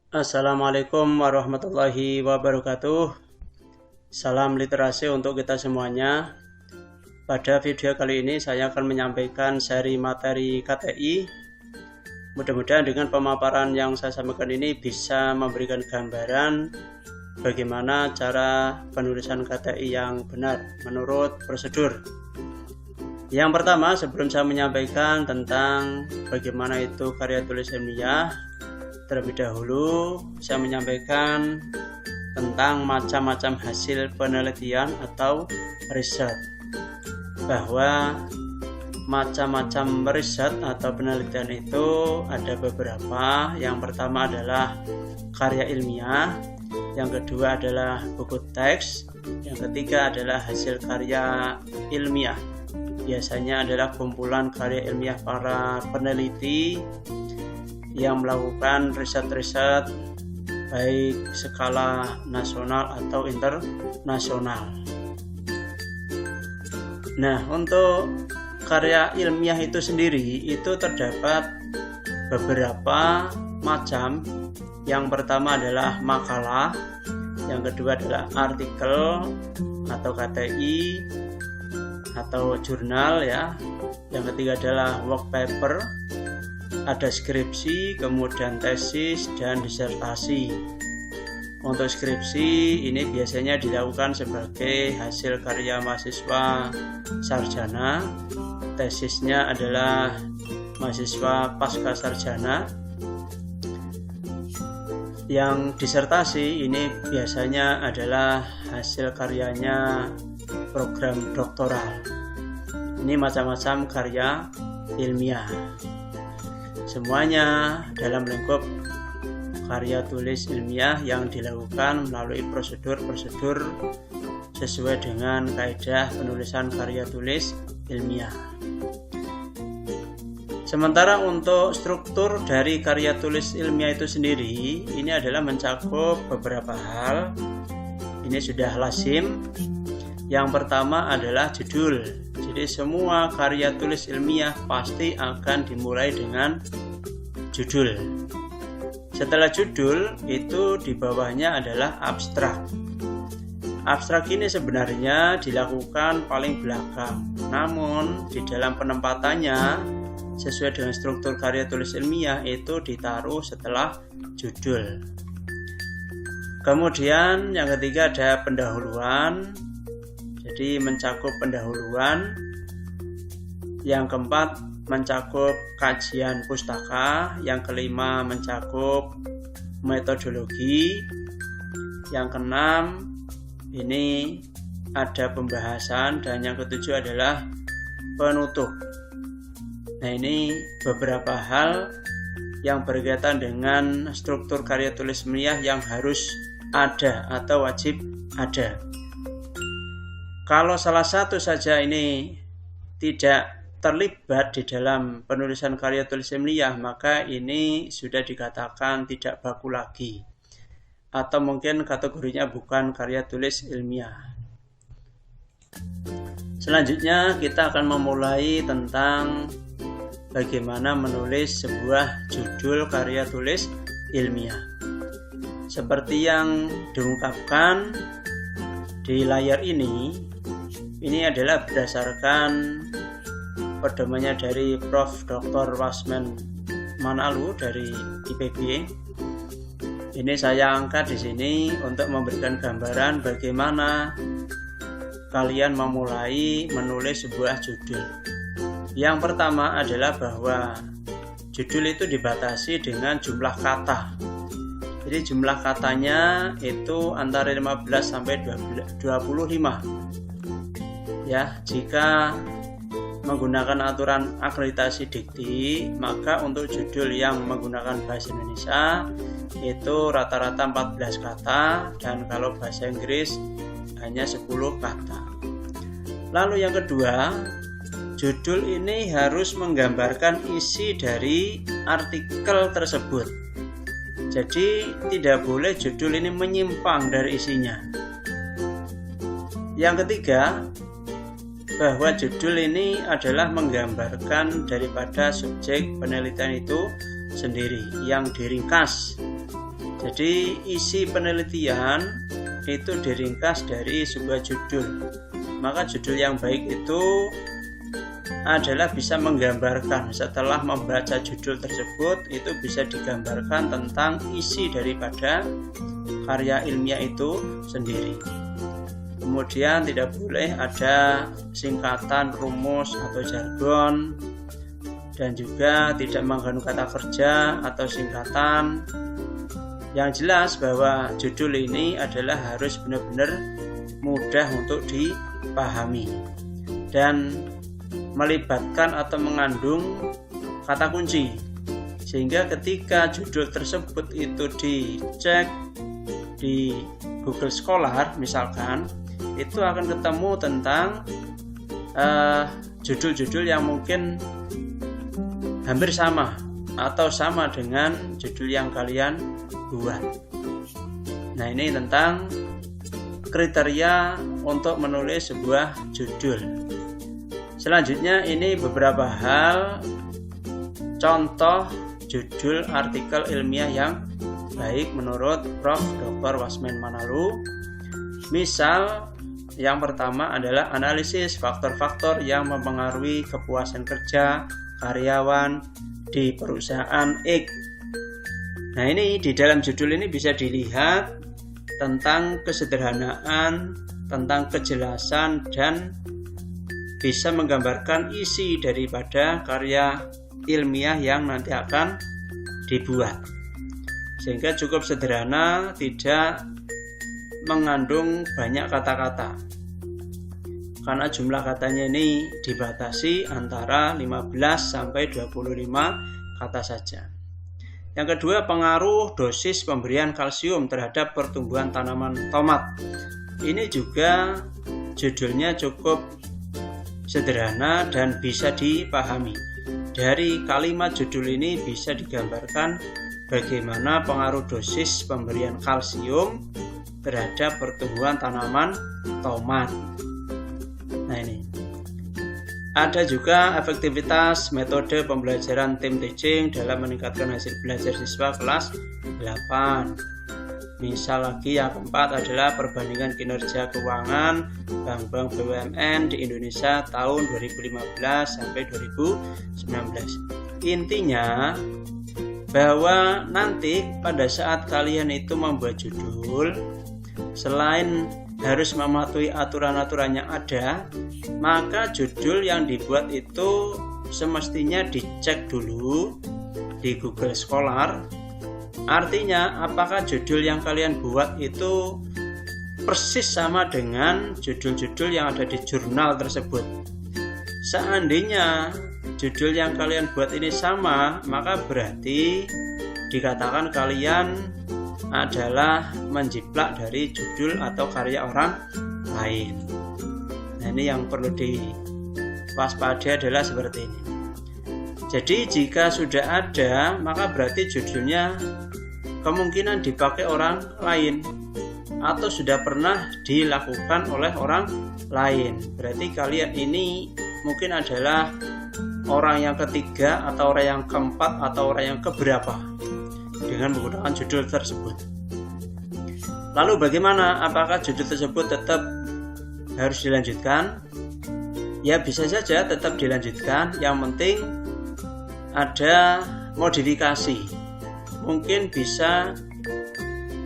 Assalamualaikum warahmatullahi wabarakatuh. Salam literasi untuk kita semuanya. Pada video kali ini saya akan menyampaikan seri materi KTI. Mudah-mudahan dengan pemaparan yang saya sampaikan ini bisa memberikan gambaran bagaimana cara penulisan KTI yang benar menurut prosedur. Yang pertama, sebelum saya menyampaikan tentang bagaimana itu karya tulis ilmiah, terlebih dahulu saya menyampaikan tentang macam-macam hasil penelitian atau riset, bahwa macam-macam riset atau penelitian itu ada beberapa. Yang pertama adalah karya ilmiah, yang kedua adalah buku teks, yang ketiga adalah hasil karya ilmiah. Biasanya adalah kumpulan karya ilmiah para peneliti yang melakukan riset-riset baik skala nasional atau internasional. Nah, untuk karya ilmiah itu sendiri itu terdapat beberapa macam. Yang pertama adalah makalah, yang kedua adalah artikel atau KTI atau jurnal ya. Yang ketiga adalah work paper, ada skripsi, kemudian tesis dan disertasi. Untuk skripsi ini biasanya dilakukan sebagai hasil karya mahasiswa sarjana, tesisnya adalah mahasiswa pasca sarjana. Yang disertasi ini biasanya adalah hasil karyanya program doktoral. Ini macam-macam karya ilmiah. Semuanya dalam lingkup karya tulis ilmiah yang dilakukan melalui prosedur-prosedur sesuai dengan kaidah penulisan karya tulis ilmiah. Sementara untuk struktur dari karya tulis ilmiah itu sendiri, ini adalah mencakup beberapa hal. Ini sudah lazim. Yang pertama adalah judul. Jadi semua karya tulis ilmiah pasti akan dimulai dengan judul. Setelah judul itu di bawahnya adalah abstrak. Abstrak ini sebenarnya dilakukan paling belakang, namun di dalam penempatannya sesuai dengan struktur karya tulis ilmiah itu ditaruh setelah judul. Kemudian yang ketiga ada pendahuluan. Jadi mencakup pendahuluan. Yang keempat mencakup kajian pustaka. Yang kelima mencakup metodologi. Yang keenam ini ada pembahasan, dan yang ketujuh adalah penutup. Nah, ini beberapa hal yang berkaitan dengan struktur karya tulis ilmiah yang harus ada atau wajib ada. Kalau salah satu saja ini tidak terlibat di dalam penulisan karya tulis ilmiah, maka ini sudah dikatakan tidak baku lagi, atau mungkin kategorinya bukan karya tulis ilmiah. Selanjutnya kita akan memulai tentang bagaimana menulis sebuah judul karya tulis ilmiah. Seperti yang diungkapkan di layar ini adalah berdasarkan pedomannya dari Prof. Dr. Wasmen Manalu dari IPB. Ini saya angkat di sini untuk memberikan gambaran bagaimana kalian memulai menulis sebuah judul. Yang pertama adalah bahwa judul itu dibatasi dengan jumlah kata. Jadi jumlah katanya itu antara 15 sampai 25. Ya, jika menggunakan aturan akreditasi dikti, maka untuk judul yang menggunakan bahasa Indonesia itu rata-rata 14 kata, dan kalau bahasa Inggris hanya 10 kata. Lalu yang kedua, judul ini harus menggambarkan isi dari artikel tersebut. Jadi tidak boleh judul ini menyimpang dari isinya. Yang ketiga, bahwa judul ini adalah menggambarkan daripada subjek penelitian itu sendiri yang diringkas. Jadi isi penelitian itu diringkas dari sebuah judul. Maka judul yang baik itu adalah bisa menggambarkan. Setelah membaca judul tersebut, itu bisa digambarkan tentang isi daripada karya ilmiah itu sendiri. Kemudian tidak boleh ada singkatan, rumus atau jargon, dan juga tidak mengandung kata kerja atau singkatan. Yang jelas bahwa judul ini adalah harus benar-benar mudah untuk dipahami dan melibatkan atau mengandung kata kunci, sehingga ketika judul tersebut itu dicek di Google Scholar misalkan, itu akan ketemu tentang judul-judul yang mungkin hampir sama atau sama dengan judul yang kalian buat. Nah, ini tentang kriteria untuk menulis sebuah judul. Selanjutnya ini beberapa hal contoh judul artikel ilmiah yang baik menurut Prof. Dr. Wasmen Manalu. Misal yang pertama adalah analisis faktor-faktor yang mempengaruhi kepuasan kerja karyawan di perusahaan X. Nah, ini di dalam judul ini bisa dilihat tentang kesederhanaan, tentang kejelasan, dan bisa menggambarkan isi daripada karya ilmiah yang nanti akan dibuat. Sehingga cukup sederhana, tidak mengandung banyak kata-kata. Karena jumlah katanya ini dibatasi antara 15 sampai 25 kata saja. Yang kedua, pengaruh dosis pemberian kalsium terhadap pertumbuhan tanaman tomat. Ini juga judulnya cukup sederhana dan bisa dipahami. Dari kalimat judul ini bisa digambarkan bagaimana pengaruh dosis pemberian kalsium terhadap pertumbuhan tanaman tomat. Nah, ini ada juga efektivitas metode pembelajaran tim teaching dalam meningkatkan hasil belajar siswa kelas 8. Misal lagi yang keempat adalah perbandingan kinerja keuangan bank-bank BUMN di Indonesia tahun 2015 sampai 2019. Intinya bahwa nanti pada saat kalian itu membuat judul, selain harus mematuhi aturan-aturan yang ada, maka judul yang dibuat itu semestinya dicek dulu di Google Scholar. Artinya, apakah judul yang kalian buat itu persis sama dengan judul-judul yang ada di jurnal tersebut. Seandainya judul yang kalian buat ini sama, maka berarti dikatakan kalian adalah menjiplak dari judul atau karya orang lain. Nah, ini yang perlu diwaspadai adalah seperti ini. Jadi jika sudah ada, maka berarti judulnya kemungkinan dipakai orang lain atau sudah pernah dilakukan oleh orang lain. Berarti kalian ini mungkin adalah orang yang ketiga atau orang yang keempat atau orang yang keberapa dengan menggunakan judul tersebut. Lalu bagaimana? Apakah judul tersebut tetap harus dilanjutkan? Ya, bisa saja tetap dilanjutkan. Yang penting ada modifikasi. Mungkin bisa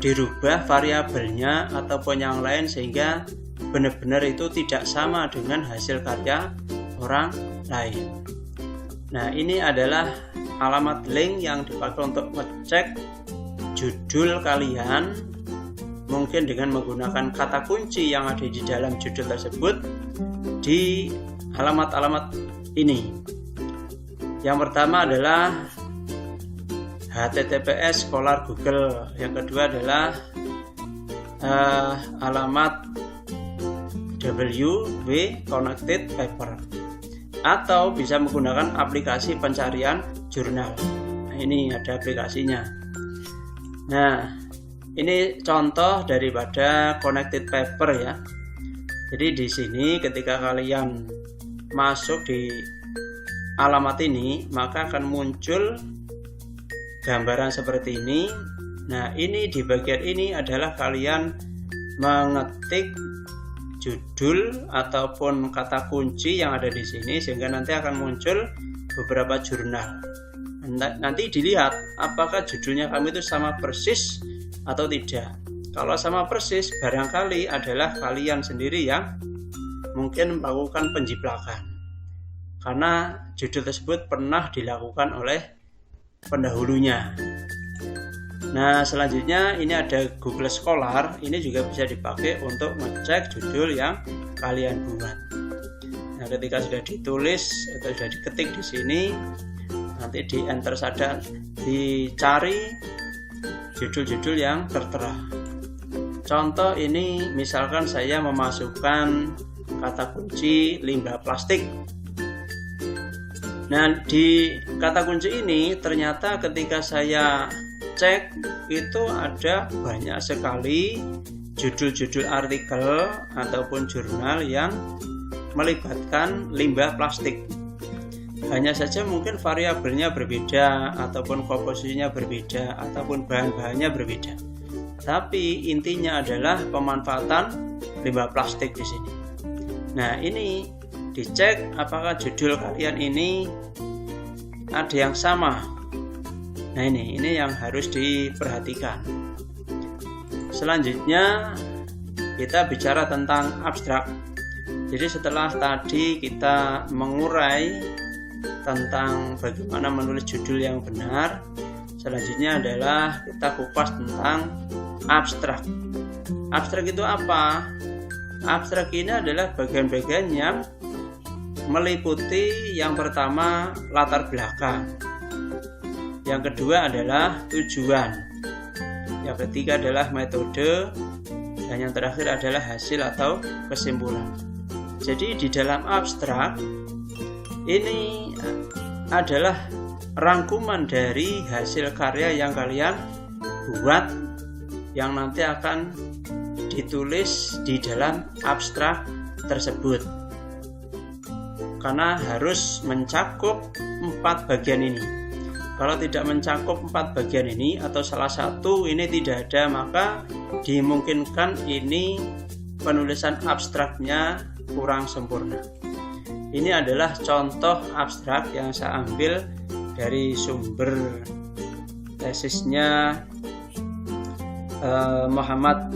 dirubah variabelnya ataupun yang lain sehingga benar-benar itu tidak sama dengan hasil karya orang lain. Nah, ini adalah alamat link yang dipakai untuk ngecek judul kalian, mungkin dengan menggunakan kata kunci yang ada di dalam judul tersebut di alamat-alamat ini. Yang pertama adalah https Scholar Google. Yang kedua adalah alamat www Connected Paper, atau bisa menggunakan aplikasi pencarian jurnal. Nah, ini ada aplikasinya. Nah, ini contoh daripada Connected Paper ya. Jadi di sini ketika kalian masuk di alamat ini, maka akan muncul gambaran seperti ini Nah, ini di bagian ini adalah kalian mengetik judul ataupun kata kunci yang ada di sini, sehingga nanti akan muncul beberapa jurnal. Nanti dilihat apakah judulnya kamu itu sama persis atau tidak. Kalau sama persis, barangkali adalah kalian sendiri yang mungkin melakukan penjiplakan, karena judul tersebut pernah dilakukan oleh pendahulunya. Nah, selanjutnya ini ada Google Scholar. Ini juga bisa dipakai untuk ngecek judul yang kalian buat. Nah, ketika sudah ditulis atau sudah diketik di sini, nanti di enter saja, dicari judul-judul yang tertera. Contoh ini, misalkan saya memasukkan kata kunci limbah plastik. Nah, di kata kunci ini ternyata ketika saya cek itu ada banyak sekali judul-judul artikel ataupun jurnal yang melibatkan limbah plastik. Hanya saja mungkin variabelnya berbeda ataupun komposisinya berbeda ataupun bahan-bahannya berbeda. Tapi intinya adalah pemanfaatan limbah plastik di sini. Nah, ini dicek apakah judul kalian ini ada yang sama. Nah, ini yang harus diperhatikan. Selanjutnya kita bicara tentang abstrak. Jadi setelah tadi kita mengurai tentang bagaimana menulis judul yang benar, selanjutnya adalah kita kupas tentang abstrak. Abstrak itu apa? Abstrak ini adalah bagian-bagian yang meliputi yang pertama latar belakang, yang kedua adalah tujuan, yang ketiga adalah metode, dan yang terakhir adalah hasil atau kesimpulan. Jadi di dalam abstrak ini adalah rangkuman dari hasil karya yang kalian buat yang nanti akan ditulis di dalam abstrak tersebut, karena harus mencakup 4 bagian ini. Kalau tidak mencakup 4 bagian ini atau salah satu ini tidak ada, maka dimungkinkan ini penulisan abstraknya kurang sempurna. Ini adalah contoh abstrak yang saya ambil dari sumber tesisnya Muhammad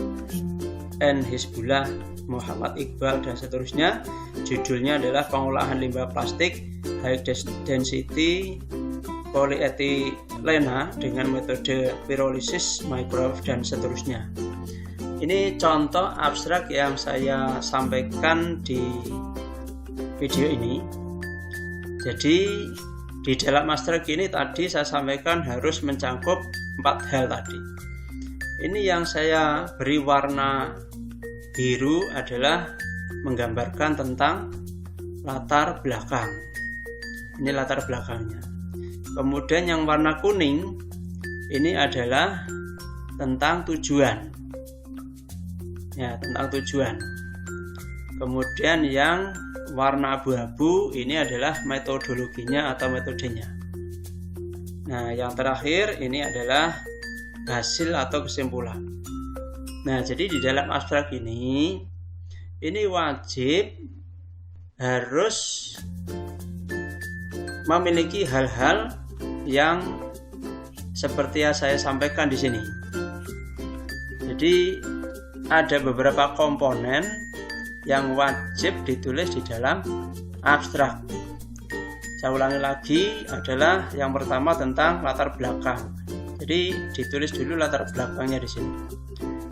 N. Hizbullah, Muhammad Iqbal, dan seterusnya. Judulnya adalah pengolahan limbah plastik high density polyetilena dengan metode pirolisis, microwave, dan seterusnya. Ini contoh abstrak yang saya sampaikan di video ini. Jadi di dalam abstrak ini tadi saya sampaikan harus mencakup 4 hal tadi. Ini yang saya beri warna biru adalah menggambarkan tentang latar belakang. Ini latar belakangnya. Kemudian yang warna kuning ini adalah tentang tujuan. Ya, tentang tujuan. Kemudian yang warna abu-abu ini adalah metodologinya atau metodenya. Nah, yang terakhir ini adalah hasil atau kesimpulan. Nah, jadi di dalam abstrak ini wajib harus memiliki hal-hal yang seperti yang saya sampaikan di sini. Jadi ada beberapa komponen yang wajib ditulis di dalam abstrak. Saya ulangi lagi, adalah yang pertama tentang latar belakang. Jadi ditulis dulu latar belakangnya di sini.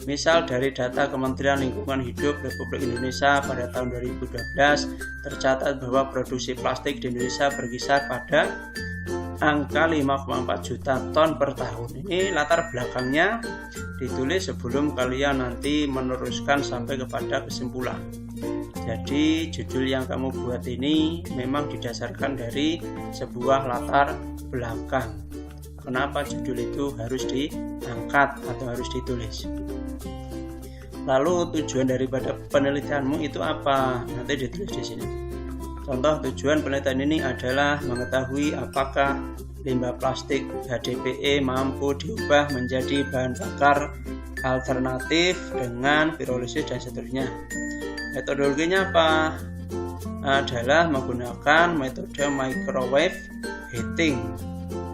Misal dari data Kementerian Lingkungan Hidup Republik Indonesia pada tahun 2012 tercatat bahwa produksi plastik di Indonesia berkisar pada angka 5,4 juta ton per tahun. Ini latar belakangnya ditulis sebelum kalian nanti meneruskan sampai kepada kesimpulan. Jadi judul yang kamu buat ini memang didasarkan dari sebuah latar belakang. Kenapa judul itu harus diangkat atau harus ditulis? Lalu tujuan daripada penelitianmu itu apa? Nanti ditulis di sini. Contoh tujuan penelitian ini adalah mengetahui apakah limbah plastik HDPE mampu diubah menjadi bahan bakar alternatif dengan pirolisis dan seterusnya. Metodologinya apa? Adalah menggunakan metode microwave heating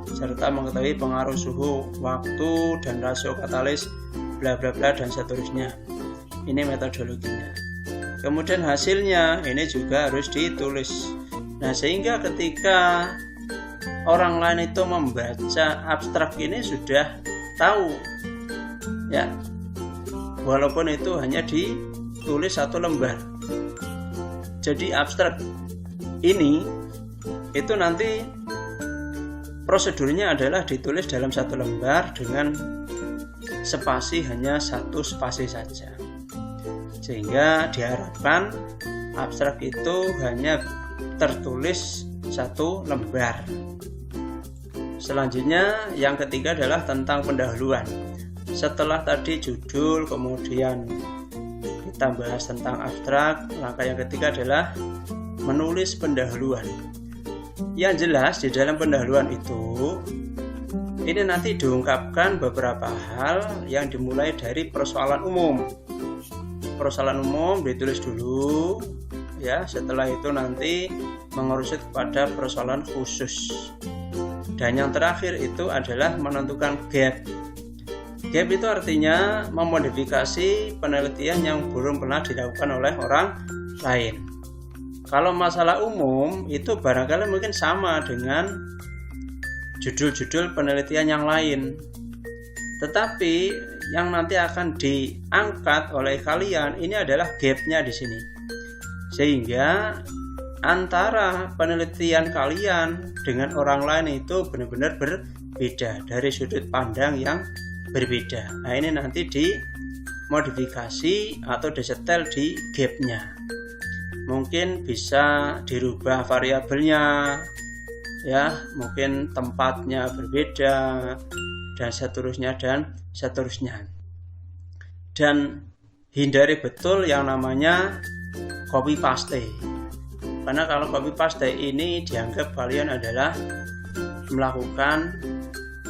serta mengetahui pengaruh suhu, waktu, dan rasio katalis bla bla bla dan seterusnya. Ini metodologinya. Kemudian hasilnya ini juga harus ditulis. Nah, sehingga ketika orang lain itu membaca abstrak ini sudah tahu, ya, walaupun itu hanya ditulis satu lembar. Jadi abstrak ini itu nanti prosedurnya adalah ditulis dalam satu lembar dengan spasi hanya satu spasi saja, sehingga diharapkan abstrak itu hanya tertulis satu lembar. Selanjutnya yang ketiga adalah tentang pendahuluan. Setelah tadi judul, kemudian kita bahas tentang abstrak, langkah yang ketiga adalah menulis pendahuluan. Yang jelas di dalam pendahuluan itu ini nanti diungkapkan beberapa hal yang dimulai dari persoalan umum. Persoalan umum ditulis dulu, ya. Setelah itu nanti mengerucut pada persoalan khusus. Dan yang terakhir itu adalah menentukan gap. Gap itu artinya memodifikasi penelitian yang belum pernah dilakukan oleh orang lain. Kalau masalah umum itu barangkali mungkin sama dengan judul-judul penelitian yang lain. Tetapi yang nanti akan diangkat oleh kalian ini adalah gapnya di sini. Sehingga antara penelitian kalian dengan orang lain itu benar-benar berbeda dari sudut pandang yang berbeda. Nah, ini nanti dimodifikasi atau disetel di gapnya. Mungkin bisa dirubah variabelnya, ya, mungkin tempatnya berbeda dan seterusnya. Dan hindari betul yang namanya copy paste. Karena kalau copy paste ini dianggap kalian adalah melakukan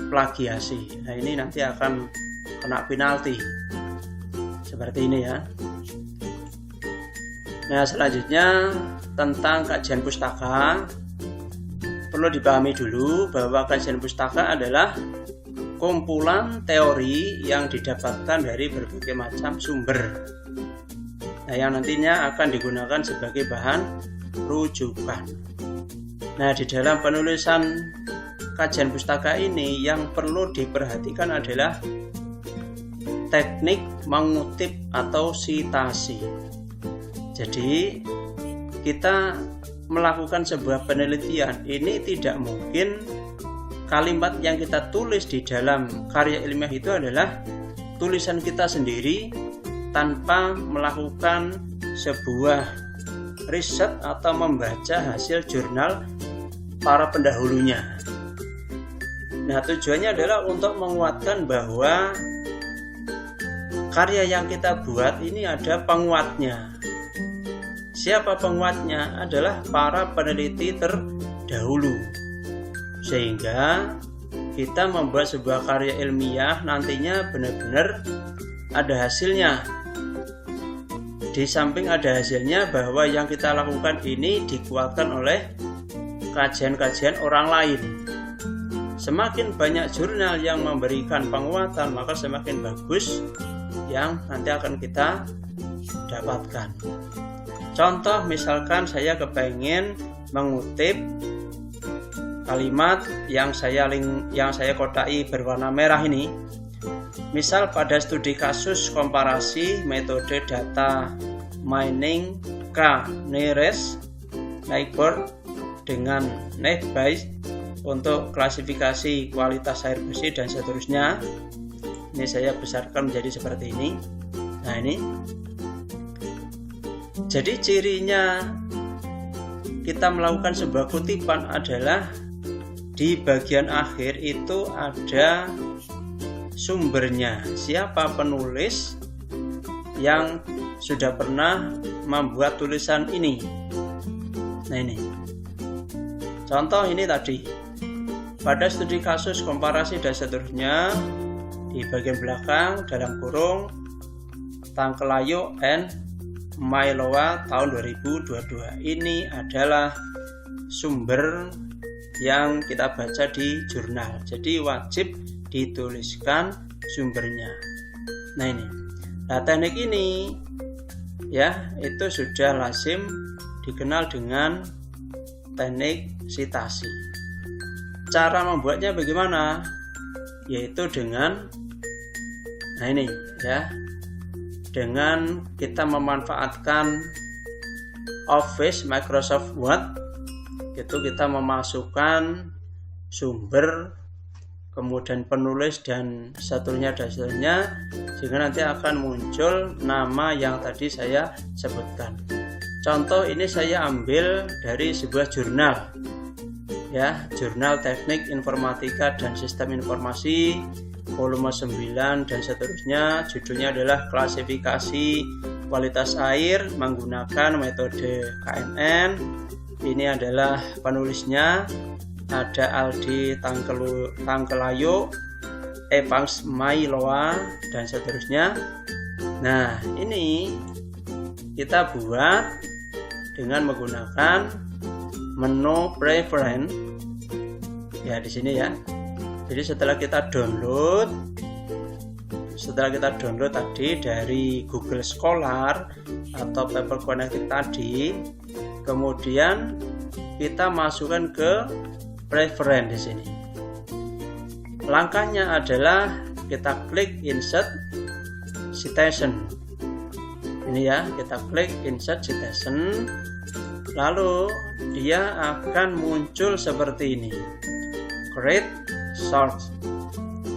plagiasi. Nah, ini nanti akan kena penalti. Seperti ini, ya. Nah, selanjutnya tentang kajian pustaka. Perlu dipahami dulu bahwa kajian pustaka adalah kumpulan teori yang didapatkan dari berbagai macam sumber. Nah, yang nantinya akan digunakan sebagai bahan rujukan. Nah, di dalam penulisan kajian pustaka ini yang perlu diperhatikan adalah teknik mengutip atau sitasi. Jadi kita melakukan sebuah penelitian ini tidak mungkin kalimat yang kita tulis di dalam karya ilmiah itu adalah tulisan kita sendiri tanpa melakukan sebuah riset atau membaca hasil jurnal para pendahulunya. Nah, tujuannya adalah untuk menguatkan bahwa karya yang kita buat ini ada penguatnya. Siapa penguatnya? Adalah para peneliti terdahulu. Sehingga kita membuat sebuah karya ilmiah nantinya benar-benar ada hasilnya. Di samping ada hasilnya bahwa yang kita lakukan ini dikuatkan oleh kajian-kajian orang lain. Semakin banyak jurnal yang memberikan penguatan, maka semakin bagus yang nanti akan kita dapatkan. Contoh, misalkan saya kepengen mengutip kalimat yang saya kodai berwarna merah ini. Misal pada studi kasus komparasi metode data mining K-nearest neighbor dengan net-based untuk klasifikasi kualitas air bersih dan seterusnya. Ini saya besarkan menjadi seperti ini. Nah, ini. Jadi cirinya kita melakukan sebuah kutipan adalah di bagian akhir itu ada sumbernya, siapa penulis yang sudah pernah membuat tulisan ini. Nah, ini contoh ini tadi Pada studi kasus, komparasi dan seterusnya, di bagian belakang dalam kurung Tangkelayo and Mailowa tahun 2022. Ini adalah sumber yang kita baca di jurnal. Jadi wajib dituliskan sumbernya. Nah ini. Nah teknik ini ya itu sudah lazim dikenal dengan teknik sitasi. Cara membuatnya bagaimana? Yaitu dengan ini ya, dengan kita memanfaatkan Office Microsoft Word, itu kita memasukkan sumber, kemudian penulis dan seterusnya sehingga nanti akan muncul nama yang tadi saya sebutkan. Contoh ini saya ambil dari sebuah jurnal ya, Jurnal Teknik Informatika dan Sistem Informasi volume 9 dan seterusnya. Judulnya adalah Klasifikasi Kualitas Air Menggunakan Metode KNN. Ini adalah penulisnya, ada Aldi Tangkelayo, Evans Mailowa dan seterusnya. Nah ini kita buat dengan menggunakan menu preference ya di sini ya. Jadi setelah kita download tadi dari Google Scholar atau Paper Connected tadi, kemudian kita masukkan ke preference di sini. Langkahnya adalah kita klik insert citation. Ini ya, kita klik insert citation. Lalu dia akan muncul seperti ini, create source.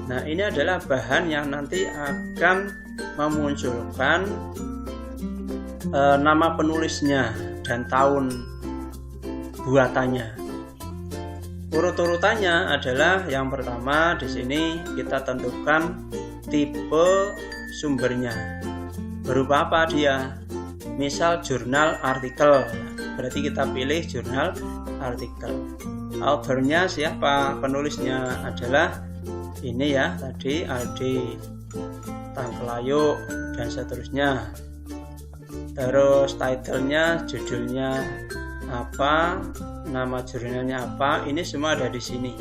Nah ini adalah bahan yang nanti akan memunculkan nama penulisnya dan tahun buatannya. Urut-urutannya adalah yang pertama di sini kita tentukan tipe sumbernya. Berupa apa dia? Misal jurnal artikel. Berarti kita pilih jurnal artikel. Authornya siapa? Penulisnya adalah ini ya tadi Aldi Tangkelayo dan seterusnya. Terus titlenya, judulnya apa, nama jurnalnya apa, ini semua ada di sini.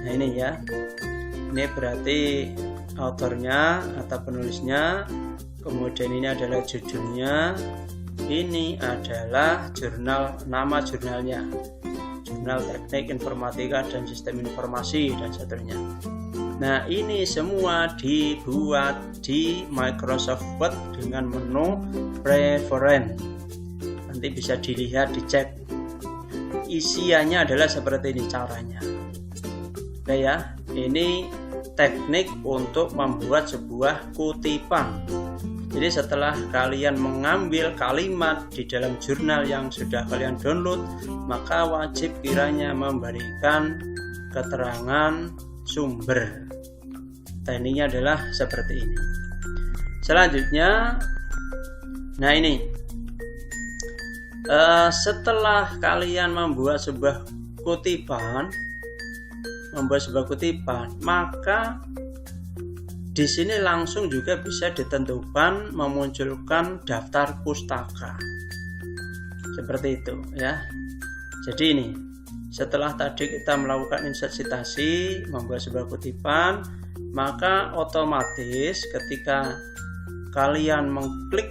Nah ini ya, ini berarti authornya atau penulisnya. Kemudian ini adalah judulnya. Ini adalah jurnal, nama jurnalnya, Jurnal Teknik Informatika dan Sistem Informasi dan seterusnya. Nah ini semua dibuat di Microsoft Word dengan menu preference. Nanti bisa dilihat, dicek. Isiannya adalah seperti ini caranya. Oke ya, ini teknik untuk membuat sebuah kutipan. Jadi setelah kalian mengambil kalimat di dalam jurnal yang sudah kalian download, maka wajib kiranya memberikan keterangan sumber. Tekniknya adalah seperti ini. Selanjutnya, nah ini, setelah kalian membuat sebuah kutipan, maka di sini langsung juga bisa ditentukan memunculkan daftar pustaka. Seperti itu ya. Jadi ini setelah tadi kita melakukan insert citasi, membuat sebuah kutipan, maka otomatis ketika kalian mengklik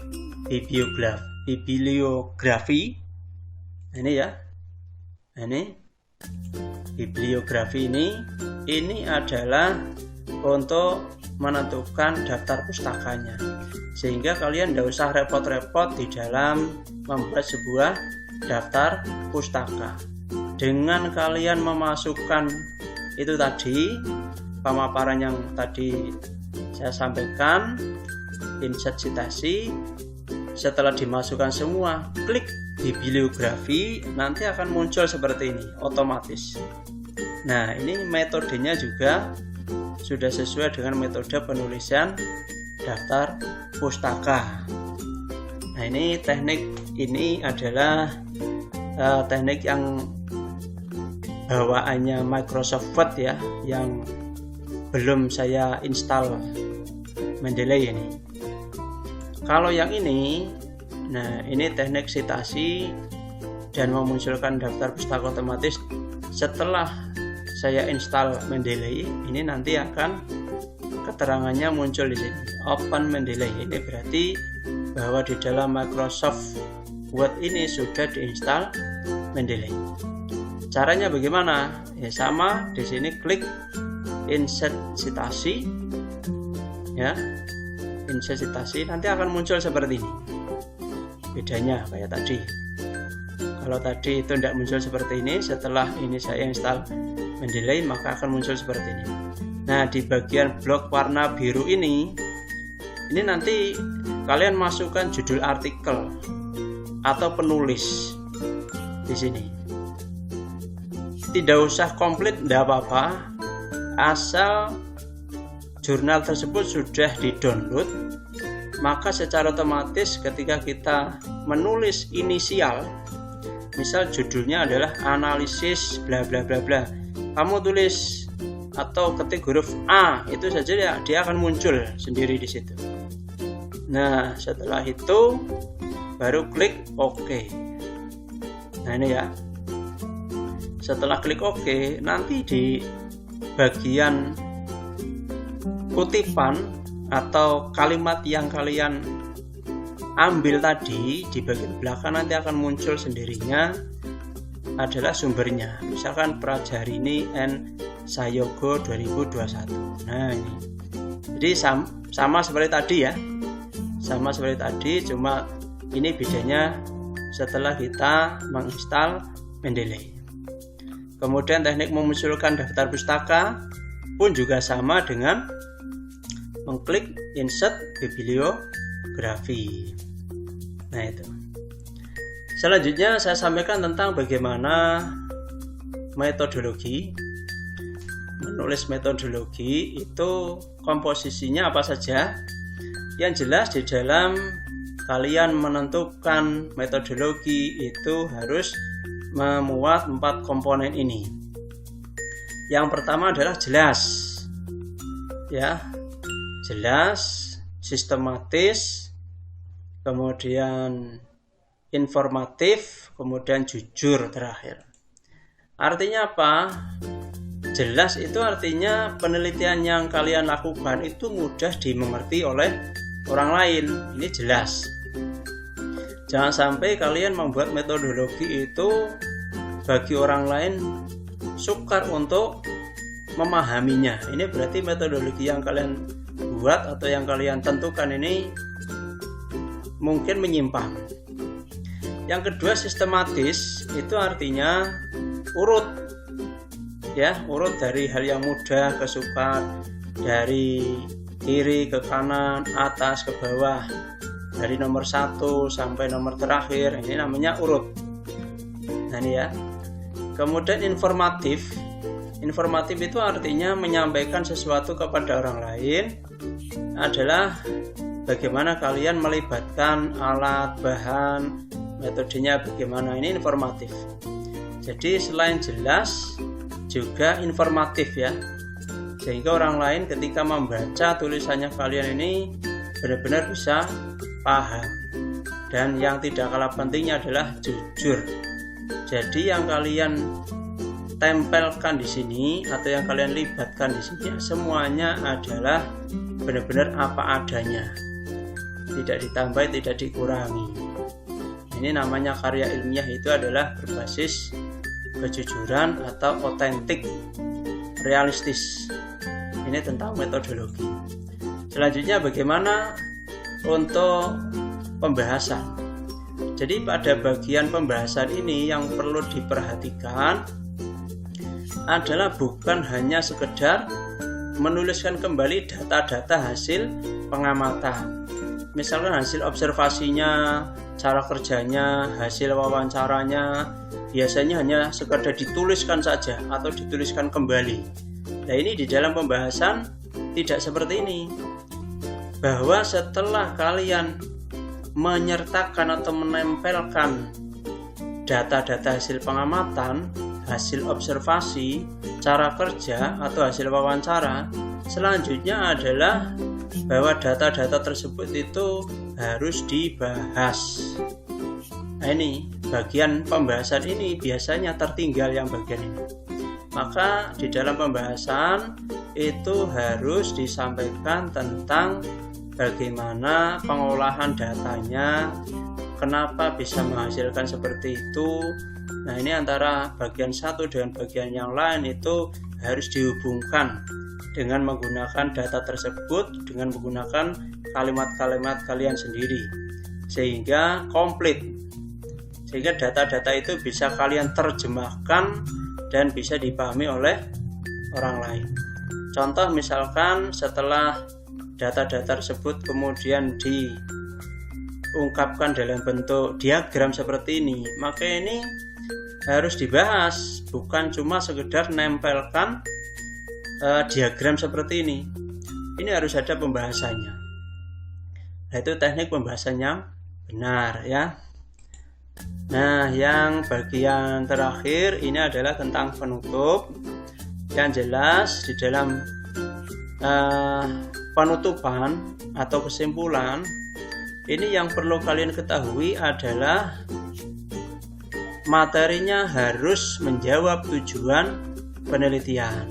bibliografi ini ya. Ini bibliografi ini adalah untuk menentukan daftar pustakanya, sehingga kalian tidak usah repot-repot di dalam membuat sebuah daftar pustaka. Dengan kalian memasukkan itu tadi, pemaparan yang tadi saya sampaikan, insert citasi, setelah dimasukkan semua, klik bibliografi, nanti akan muncul seperti ini otomatis. Nah ini metodenya juga sudah sesuai dengan metode penulisan daftar pustaka. Nah ini teknik ini adalah teknik yang bawaannya Microsoft Word ya, yang belum saya install Mendeley ini. Kalau yang ini, nah ini teknik sitasi dan memunculkan daftar pustaka otomatis. Setelah saya install Mendeley, ini nanti akan keterangannya muncul di sini, Open Mendeley. Ini berarti bahwa di dalam Microsoft Word ini sudah diinstal Mendeley. Caranya bagaimana? Ya sama, di sini klik Insert Citasi, ya, Insert Citasi, nanti akan muncul seperti ini. Bedanya kayak tadi. Kalau tadi itu tidak muncul seperti ini, setelah ini saya install Mendeley maka akan muncul seperti ini. Nah, di bagian blok warna biru ini nanti kalian masukkan judul artikel atau penulis di sini. Tidak usah komplit, tidak apa-apa, asal jurnal tersebut sudah di-download, maka secara otomatis ketika kita menulis inisial, misal judulnya adalah analisis bla bla bla bla, kamu tulis atau ketik huruf A, itu saja ya, dia akan muncul sendiri di situ. Nah, setelah itu baru klik OK. Nah, ini ya. Setelah klik OK, nanti di bagian kutipan atau kalimat yang kalian ambil tadi, di bagian belakang nanti akan muncul sendirinya adalah sumbernya. Misalkan Prajarini N Sayogo 2021. Nah, ini. Jadi sama seperti tadi ya. Sama seperti tadi, cuma ini bedanya setelah kita menginstal Mendeley. Kemudian teknik memunculkan daftar pustaka pun juga sama dengan mengklik Insert Bibliografi. Nah, itu. Selanjutnya saya sampaikan tentang bagaimana metodologi. Menulis metodologi itu komposisinya apa saja. Yang jelas di dalam kalian menentukan metodologi itu harus memuat 4 komponen ini. Yang pertama adalah jelas, ya, jelas, sistematis, kemudian informatif, kemudian jujur terakhir. Artinya apa? Jelas itu artinya penelitian yang kalian lakukan itu mudah dimengerti oleh orang lain. Ini jelas. Jangan sampai kalian membuat metodologi itu bagi orang lain sukar untuk memahaminya. Ini berarti metodologi yang kalian buat atau yang kalian tentukan ini mungkin menyimpang. Yang kedua, sistematis, itu artinya urut, ya, urut dari hal yang mudah ke sukar, dari kiri ke kanan, atas ke bawah, dari nomor 1 sampai nomor terakhir. Ini namanya urut. Nah, ini ya. Kemudian informatif. Informatif itu artinya menyampaikan sesuatu kepada orang lain, adalah bagaimana kalian melibatkan alat, bahan, metodenya bagaimana. Ini informatif. Jadi selain jelas juga informatif ya, sehingga orang lain ketika membaca tulisannya kalian ini benar-benar bisa paham. Dan yang tidak kalah pentingnya adalah jujur. Jadi yang kalian tempelkan di sini atau yang kalian libatkan di sini semuanya adalah benar-benar apa adanya, tidak ditambah, tidak dikurangi. Ini namanya karya ilmiah, itu adalah berbasis kejujuran atau otentik, realistis. Ini tentang metodologi. Selanjutnya bagaimana untuk pembahasan. Jadi pada bagian pembahasan ini yang perlu diperhatikan adalah bukan hanya sekedar menuliskan kembali data-data hasil pengamatan. Misalkan hasil observasinya, cara kerjanya, hasil wawancaranya, biasanya hanya sekedar dituliskan saja atau dituliskan kembali. Nah, ini di dalam pembahasan tidak seperti ini. Bahwa setelah kalian menyertakan atau menempelkan data-data hasil pengamatan, hasil observasi, cara kerja atau hasil wawancara. Selanjutnya adalah bahwa data-data tersebut itu harus dibahas. Nah, ini bagian pembahasan ini biasanya tertinggal yang bagian ini. Maka di dalam pembahasan itu harus disampaikan tentang bagaimana pengolahan datanya, kenapa bisa menghasilkan seperti itu. Nah, ini antara bagian satu dengan bagian yang lain itu harus dihubungkan dengan menggunakan data tersebut, dengan menggunakan kalimat-kalimat kalian sendiri, sehingga komplit, sehingga data-data itu bisa kalian terjemahkan dan bisa dipahami oleh orang lain. Contoh misalkan setelah data-data tersebut kemudian diungkapkan dalam bentuk diagram seperti ini, maka ini harus dibahas, bukan cuma sekedar nempelkan diagram seperti ini. Ini harus ada pembahasannya. Nah, itu teknik pembahasan yang benar ya. Nah, yang bagian terakhir ini adalah tentang penutup. Yang jelas di dalam penutupan atau kesimpulan ini yang perlu kalian ketahui adalah materinya harus menjawab tujuan penelitian.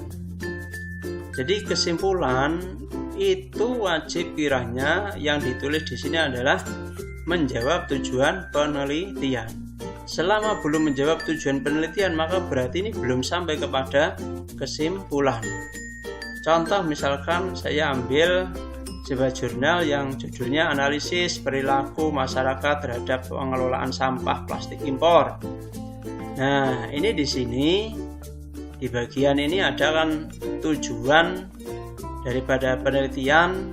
Jadi kesimpulan itu wajib kiranya yang ditulis di sini adalah menjawab tujuan penelitian. Selama belum menjawab tujuan penelitian, maka berarti ini belum sampai kepada kesimpulan. Contoh misalkan saya ambil sebuah jurnal yang judulnya Analisis Perilaku Masyarakat Terhadap Pengelolaan Sampah Plastik Impor. Nah, ini di sini di bagian ini ada kan tujuan daripada penelitian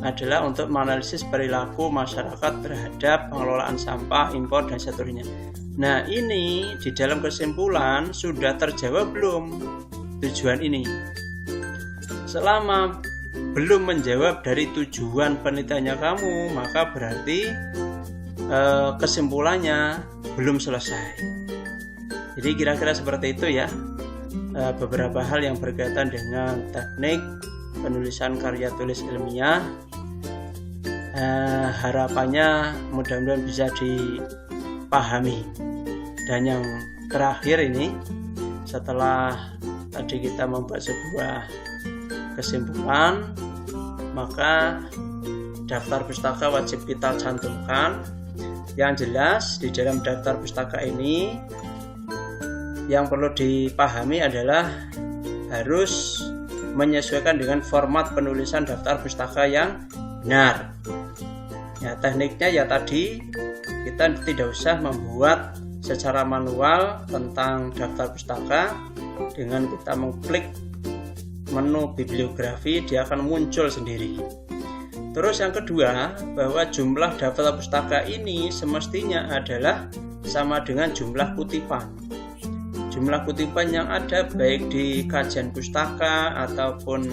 adalah untuk menganalisis perilaku masyarakat terhadap pengelolaan sampah, impor, dan seterusnya. Nah, ini di dalam kesimpulan sudah terjawab belum tujuan ini? Selama belum menjawab dari tujuan penelitiannya kamu, maka berarti kesimpulannya belum selesai. Jadi kira-kira seperti itu ya, beberapa hal yang berkaitan dengan teknik penulisan karya tulis ilmiah. Harapannya mudah-mudahan bisa dipahami. Dan yang terakhir ini, setelah tadi kita membuat sebuah kesimpulan, maka daftar pustaka wajib kita cantumkan. Yang jelas di dalam daftar pustaka ini yang perlu dipahami adalah harus menyesuaikan dengan format penulisan daftar pustaka yang benar. Ya, tekniknya ya tadi kita tidak usah membuat secara manual tentang daftar pustaka. Dengan kita mengklik menu bibliografi, dia akan muncul sendiri. Terus yang kedua, bahwa jumlah daftar pustaka ini semestinya adalah sama dengan jumlah kutipan. Jumlah kutipan yang ada baik di kajian pustaka ataupun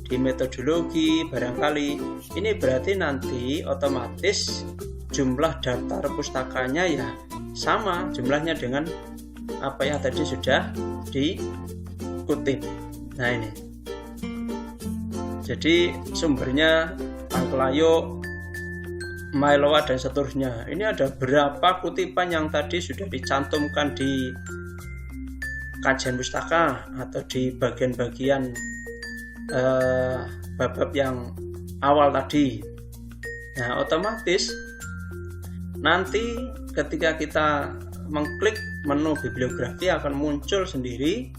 di metodologi barangkali ini berarti nanti otomatis jumlah daftar pustakanya ya sama jumlahnya dengan apa yang tadi sudah dikutip. Nah, ini jadi sumbernya Angklayo, Mailowa, dan seterusnya. Ini ada berapa kutipan yang tadi sudah dicantumkan di kajian pustaka atau di bagian-bagian bab-bab yang awal tadi. Nah, otomatis nanti ketika kita mengklik menu bibliografi akan muncul sendiri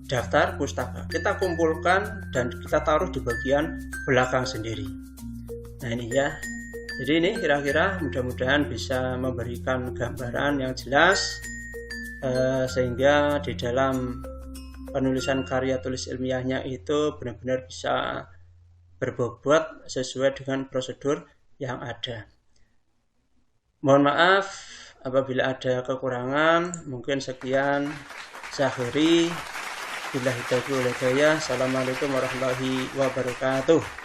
daftar pustaka. Kita kumpulkan dan kita taruh di bagian belakang sendiri. Nah, ini ya. Jadi ini kira-kira mudah-mudahan bisa memberikan gambaran yang jelas sehingga di dalam penulisan karya tulis ilmiahnya itu benar-benar bisa berbobot sesuai dengan prosedur yang ada. Mohon maaf apabila ada kekurangan. Mungkin sekian. Saya akhiri. Billahi taufiq wal hidayah. Assalamualaikum warahmatullahi wabarakatuh.